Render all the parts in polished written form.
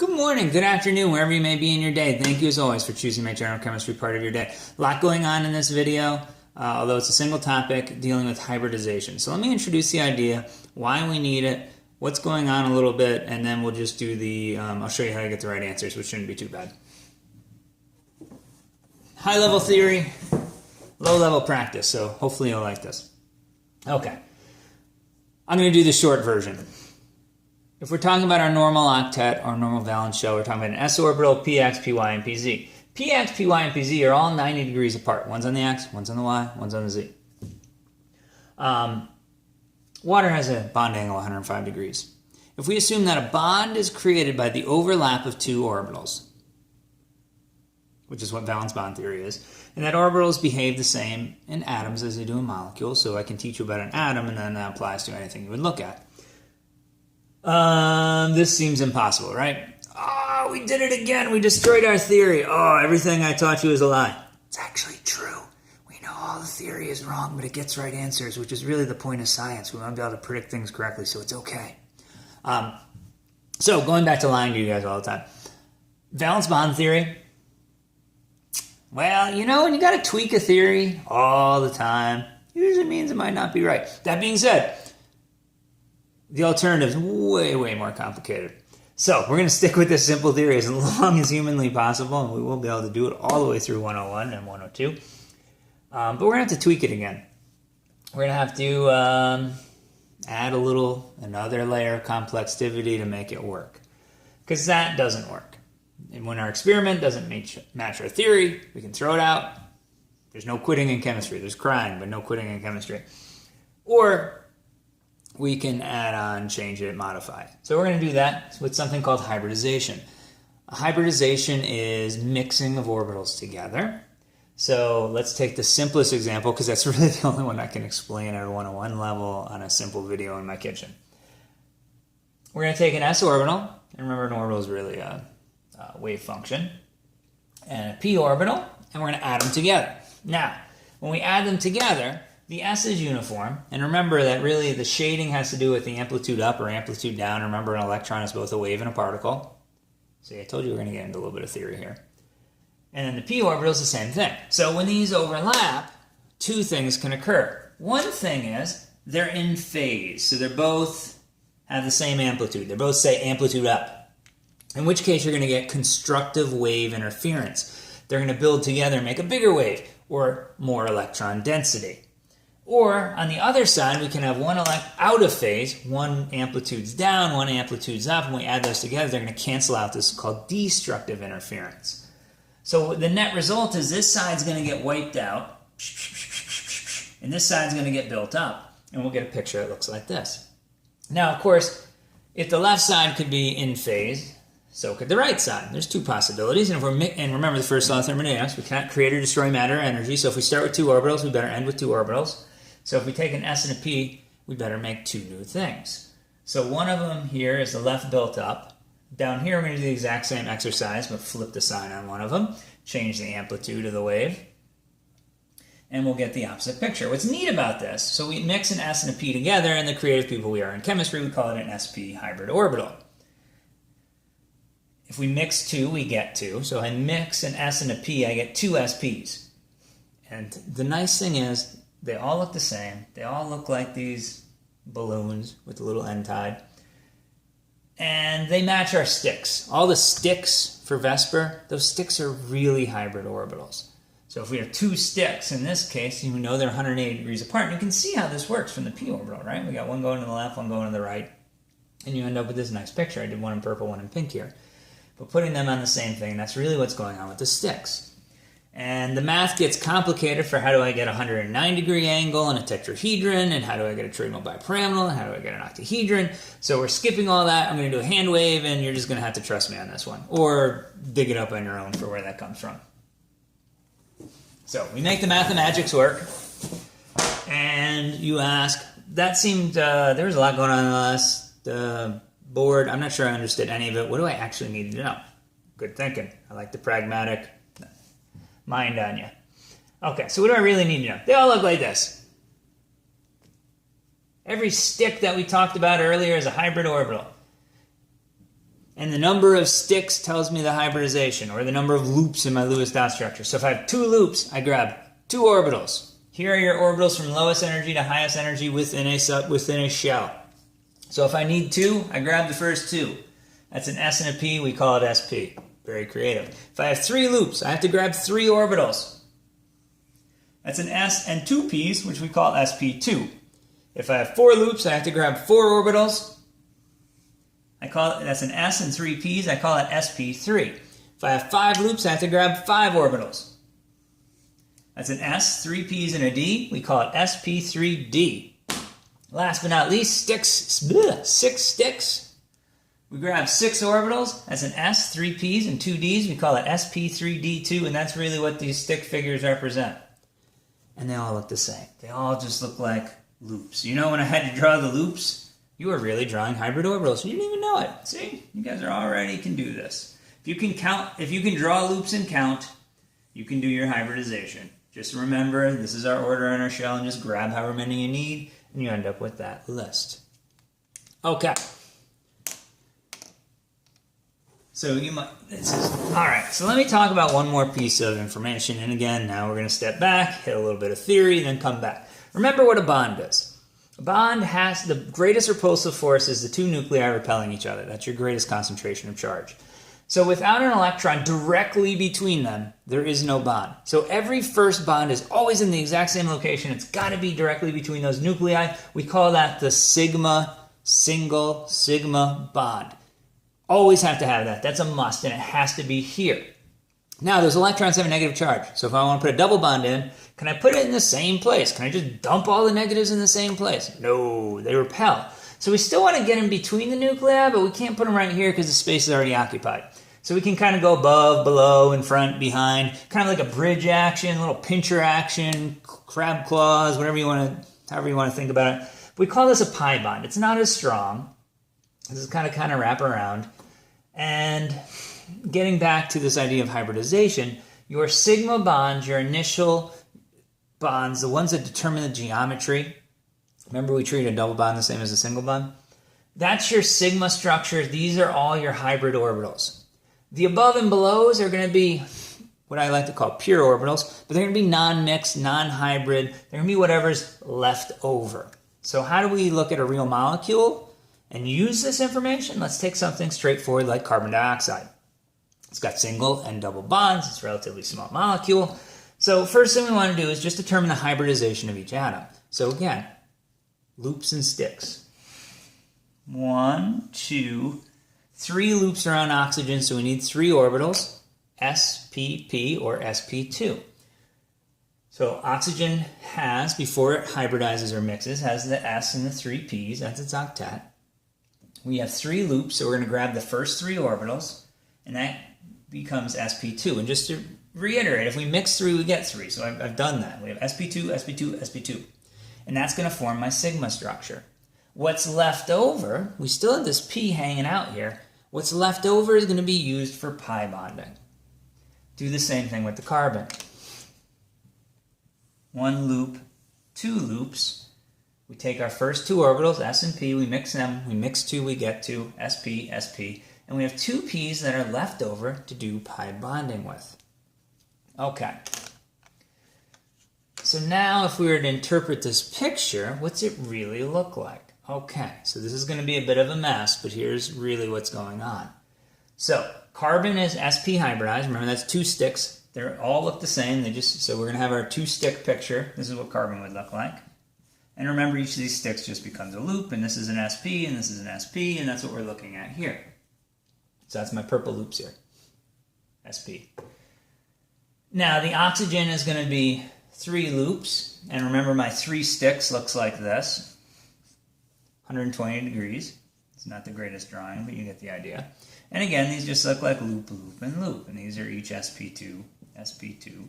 Good morning, good afternoon, wherever you may be in your day. Thank you as always for choosing my general chemistry part of your day. A lot going on in this video, although it's a single topic dealing with hybridization. So let me introduce the idea, why we need it, what's going on a little bit, and then we'll just do the, I'll show you how to get the right answers, which shouldn't be too bad. High level theory, low level practice, so hopefully you'll like this. Okay, I'm going to do the short version. If we're talking about our normal octet or normal valence shell, we're talking about an s orbital, px, py, and pz. Px, py, and pz are all 90 degrees apart. One's on the x, one's on the y, one's on the z. Water has a bond angle of 105 degrees. If we assume that a bond is created by the overlap of two orbitals, which is what valence bond theory is, and that orbitals behave the same in atoms as they do in molecules, so I can teach you about an atom and then that applies to anything you would look at. This seems impossible, right? Oh, we did it again. We destroyed our theory. Oh, everything I taught you is a lie. It's actually true. We know all the theory is wrong, but it gets right answers, which is really the point of science. We want to be able to predict things correctly, so it's okay. So going back to lying to you guys all the time. Valence bond theory. Well, you know, when you got to tweak a theory all the time, usually means it might not be right. That being said, the alternative is way, way more complicated. So we're going to stick with this simple theory as long as humanly possible, and we will be able to do it all the way through 101 and 102. But we're going to have to tweak it again. We're going to have to add another layer of complexity to make it work. Because that doesn't work. And when our experiment doesn't match our theory, we can throw it out. There's no quitting in chemistry. There's crying, but no quitting in chemistry. Or we can add on, change it, modify it. So we're going to do that with something called hybridization. Hybridization is mixing of orbitals together. So let's take the simplest example, because that's really the only one I can explain at a 101 level on a simple video in my kitchen. We're going to take an s orbital, and remember an orbital is really a wave function, and a p orbital, and we're going to add them together. Now, when we add them together, the S is uniform, and remember that really the shading has to do with the amplitude up or amplitude down. Remember, an electron is both a wave and a particle. See, I told you we're going to get into a little bit of theory here. And then the p orbital is the same thing. So when these overlap, two things can occur. One thing is they're in phase, so they're both have the same amplitude. They both say amplitude up, in which case you're going to get constructive wave interference. They're going to build together and make a bigger wave, or more electron density. Or, on the other side, we can have one out of phase, one amplitude's down, one amplitude's up, and we add those together, they're going to cancel out this called destructive interference. So the net result is this side's going to get wiped out, and this side's going to get built up, and we'll get a picture that looks like this. Now, of course, if the left side could be in phase, so could the right side. There's two possibilities, and remember the first law of thermodynamics, we cannot create or destroy matter or energy, so if we start with two orbitals, we better end with two orbitals. So if we take an S and a P, we better make two new things. So one of them here is the left built up. Down here we're going to do the exact same exercise, but flip the sign on one of them, change the amplitude of the wave, and we'll get the opposite picture. What's neat about this, so we mix an S and a P together, and the creative people we are in chemistry, we call it an sp hybrid orbital. If we mix two, we get two. So I mix an S and a P, I get two SPs. And the nice thing is, they all look the same. They all look like these balloons with a little end tied. And they match our sticks. All the sticks for Vesper, those sticks are really hybrid orbitals. So if we have two sticks, in this case, you know they're 180 degrees apart. And you can see how this works from the p orbital, right? We got one going to the left, one going to the right. And you end up with this nice picture. I did one in purple, one in pink here. But putting them on the same thing, that's really what's going on with the sticks. And the math gets complicated for how do I get a 109 degree angle in a tetrahedron, and how do I get a trigonal bipyramidal, and how do I get an octahedron. So we're skipping all that. I'm going to do a hand wave, and you're just going to have to trust me on this one. Or dig it up on your own for where that comes from. So we make the mathemagics work. And you ask, that seemed, there was a lot going on in the last board. I'm not sure I understood any of it. What do I actually need to know? Good thinking. I like the pragmatic mind on you. Okay, so what do I really need to know? They all look like this. Every stick that we talked about earlier is a hybrid orbital. And the number of sticks tells me the hybridization, or the number of loops in my Lewis dot structure. So if I have 2 loops, I grab 2 orbitals. Here are your orbitals from lowest energy to highest energy within a shell. So if I need 2, I grab the first 2. That's an S and a P, we call it SP. Very creative. If I have 3 loops, I have to grab 3 orbitals. That's an S and 2 P's, which we call SP2. If I have 4 loops, I have to grab 4 orbitals. That's an S and 3 P's, I call it SP3. If I have 5 loops, I have to grab 5 orbitals. That's an S, 3 P's, and a D, we call it SP3D. Last but not least, 6 sticks. We grab 6 orbitals, that's an S, 3 P's, and 2 D's, we call it SP3D2, and that's really what these stick figures represent. And they all look the same. They all just look like loops. You know, when I had to draw the loops, you were really drawing hybrid orbitals. You didn't even know it. See? You guys can do this. If you can draw loops and count, you can do your hybridization. Just remember, this is our order on our shell, and just grab however many you need, and you end up with that list. Okay. So alright, so let me talk about one more piece of information, and again, now we're going to step back, hit a little bit of theory, then come back. Remember what a bond is. A bond has the greatest repulsive force is the 2 nuclei repelling each other. That's your greatest concentration of charge. So without an electron directly between them, there is no bond. So every first bond is always in the exact same location. It's got to be directly between those nuclei. We call that the single sigma bond. Always have to have that. That's a must, and it has to be here. Now, those electrons have a negative charge. So if I want to put a double bond in, can I put it in the same place? Can I just dump all the negatives in the same place? No, they repel. So we still want to get in between the nuclei, but we can't put them right here because the space is already occupied. So we can kind of go above, below, in front, behind, kind of like a bridge action, a little pincher action, crab claws, however you want to think about it. We call this a pi bond. It's not as strong. This is kind of wrap around. And getting back to this idea of hybridization, your sigma bonds, your initial bonds, the ones that determine the geometry, remember we treat a double bond the same as a single bond? That's your sigma structure. These are all your hybrid orbitals. The above and belows are going to be what I like to call pure orbitals, but they're going to be non-mixed, non-hybrid. They're going to be whatever's left over. So how do we look at a real molecule and use this information? Let's take something straightforward like carbon dioxide. It's got single and double bonds. It's a relatively small molecule. So first thing we want to do is just determine the hybridization of each atom. So again, loops and sticks. 1, 2, 3 loops around oxygen, so we need 3 orbitals, spp or sp2. So oxygen has, before it hybridizes or mixes, has the s and the 3 p's, that's its octet. We have 3 loops, so we're going to grab the first 3 orbitals, and that becomes sp2. And just to reiterate, if we mix 3, we get 3. So I've done that. We have sp2, sp2, sp2. And that's going to form my sigma structure. What's left over, we still have this p hanging out here. What's left over is going to be used for pi bonding. Do the same thing with the carbon. 1 loop, 2 loops. We take our first 2 orbitals, s and p, we mix them, we mix 2, we get 2, sp, sp, and we have 2 p's that are left over to do pi bonding with. Okay. So now if we were to interpret this picture, what's it really look like? Okay, so this is going to be a bit of a mess, but here's really what's going on. So carbon is sp hybridized. Remember, that's 2 sticks. They all look the same. So we're going to have our 2-stick picture. This is what carbon would look like. And remember, each of these sticks just becomes a loop, and this is an sp, and this is an sp, and that's what we're looking at here. So that's my purple loops here, sp. Now, the oxygen is going to be 3 loops, and remember, my 3 sticks looks like this, 120 degrees. It's not the greatest drawing, but you get the idea. And again, these just look like loop, loop, and loop, and these are each sp2, sp2,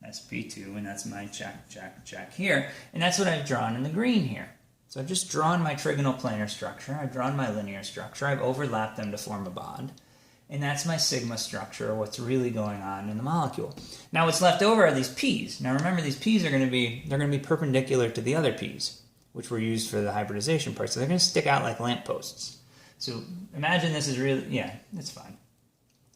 sp2, and that's my check here. And that's what I've drawn in the green here. So I've just drawn my trigonal planar structure. I've drawn my linear structure. I've overlapped them to form a bond. And that's my sigma structure, or what's really going on in the molecule. Now what's left over are these p's. Now remember, these p's are going to be perpendicular to the other p's, which were used for the hybridization part. So they're going to stick out like lampposts. So imagine this is really, yeah, it's fine.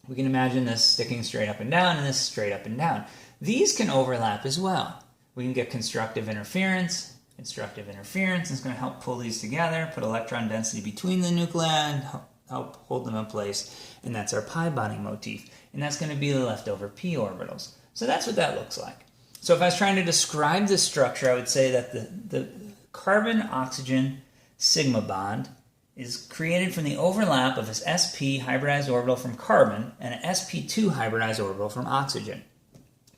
We can imagine this sticking straight up and down and this straight up and down. These can overlap as well. We can get constructive interference. Constructive interference is going to help pull these together, put electron density between the nuclei and help hold them in place. And that's our pi bonding motif. And that's going to be the leftover p orbitals. So that's what that looks like. So if I was trying to describe this structure, I would say that the carbon-oxygen sigma bond is created from the overlap of this sp hybridized orbital from carbon and an sp2 hybridized orbital from oxygen.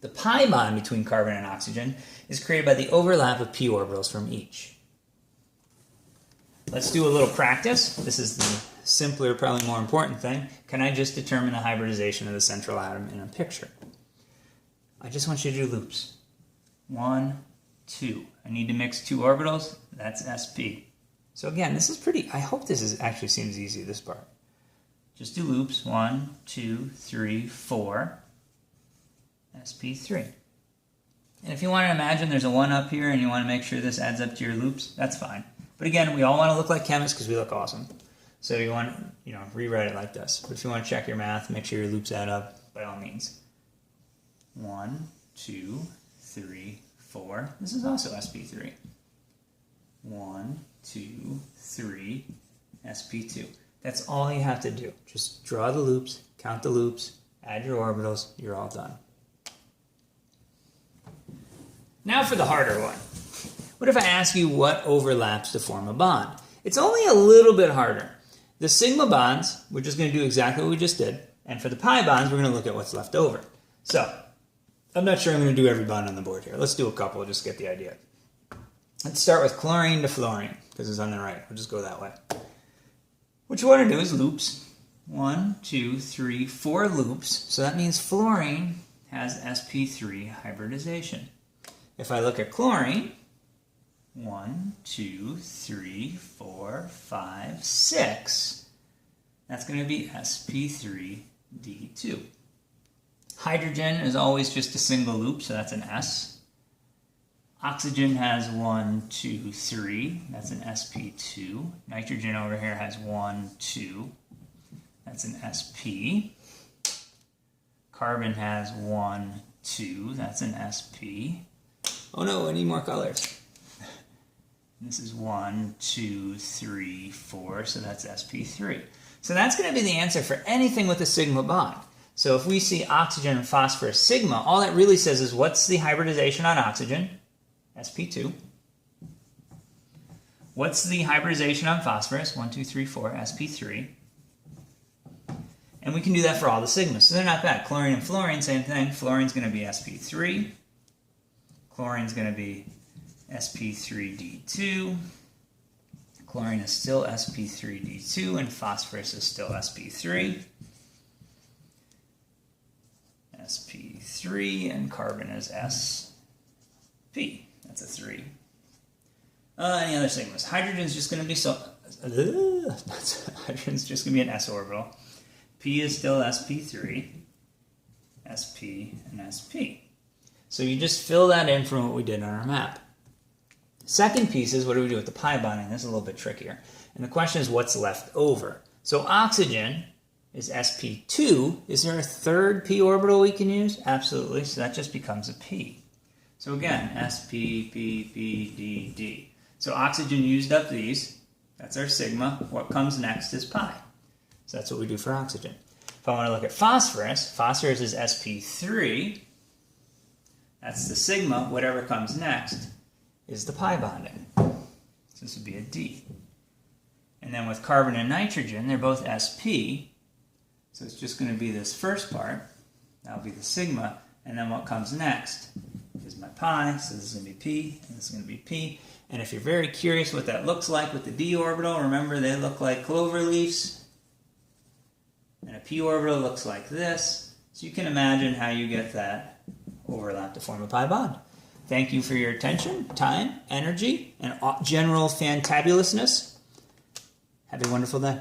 The pi bond between carbon and oxygen is created by the overlap of p orbitals from each. Let's do a little practice. This is the simpler, probably more important thing. Can I just determine the hybridization of the central atom in a picture? I just want you to do loops. 1, 2. I need to mix 2 orbitals. That's sp. So again, this is pretty, I hope this actually seems easy, this part. Just do loops, 1, 2, 3, 4, sp3. And if you want to imagine there's a 1 up here and you want to make sure this adds up to your loops, that's fine. But again, we all want to look like chemists because we look awesome. So you want to, rewrite it like this. But if you want to check your math, make sure your loops add up, by all means. 1, 2, 3, 4. This is also sp3. 1, 2, 3, sp2. That's all you have to do. Just draw the loops, count the loops, add your orbitals, you're all done. Now for the harder one. What if I ask you what overlaps to form a bond? It's only a little bit harder. The sigma bonds, we're just going to do exactly what we just did. And for the pi bonds, we're going to look at what's left over. So, I'm not sure I'm going to do every bond on the board here. Let's do a couple, just get the idea. Let's start with chlorine to fluorine, because it's on the right. We'll just go that way. What you want to do is loops. 1, 2, 3, 4 loops. So that means fluorine has sp3 hybridization. If I look at chlorine, 1, 2, 3, 4, 5, 6. That's going to be sp3d2. Hydrogen is always just a single loop, so that's an S. Oxygen has 1, 2, 3. That's an sp2. Nitrogen over here has 1, 2. That's an sp. Carbon has 1, 2. That's an sp. Oh no, I need more colors. This is 1, 2, 3, 4. So that's sp3. So that's going to be the answer for anything with a sigma bond. So if we see oxygen and phosphorus sigma, all that really says is what's the hybridization on oxygen? sp2. What's the hybridization on phosphorus? 1, 2, 3, 4, sp3. And we can do that for all the sigmas. So they're not bad. Chlorine and fluorine, same thing. Fluorine's going to be sp3. Chlorine's going to be sp3d2. Chlorine is still sp3d2, and phosphorus is still sp3. sp3, and carbon is sp. That's a 3. Any other sigmas? Hydrogen's just going to be hydrogen's just going to be an s orbital. P is still sp3, sp, and sp. So you just fill that in from what we did on our map. Second piece is what do we do with the pi bonding? This is a little bit trickier. And the question is what's left over? So oxygen is sp2. Is there a third p orbital we can use? Absolutely. So that just becomes a p. So again, sp, p, p, d, d. So oxygen used up these. That's our sigma. What comes next is pi. So that's what we do for oxygen. If I want to look at phosphorus, phosphorus is sp3. That's the sigma. Whatever comes next is the pi bonding. So this would be a D. And then with carbon and nitrogen, they're both sp. So it's just going to be this first part. That'll be the sigma. And then what comes next is my pi. So this is going to be p, and this is going to be p. And if you're very curious what that looks like with the d orbital, remember they look like clover leaves. And a p orbital looks like this. So you can imagine how you get that overlap to form a pi bond. Thank you for your attention, time, energy, and general fantabulousness. Have a wonderful day.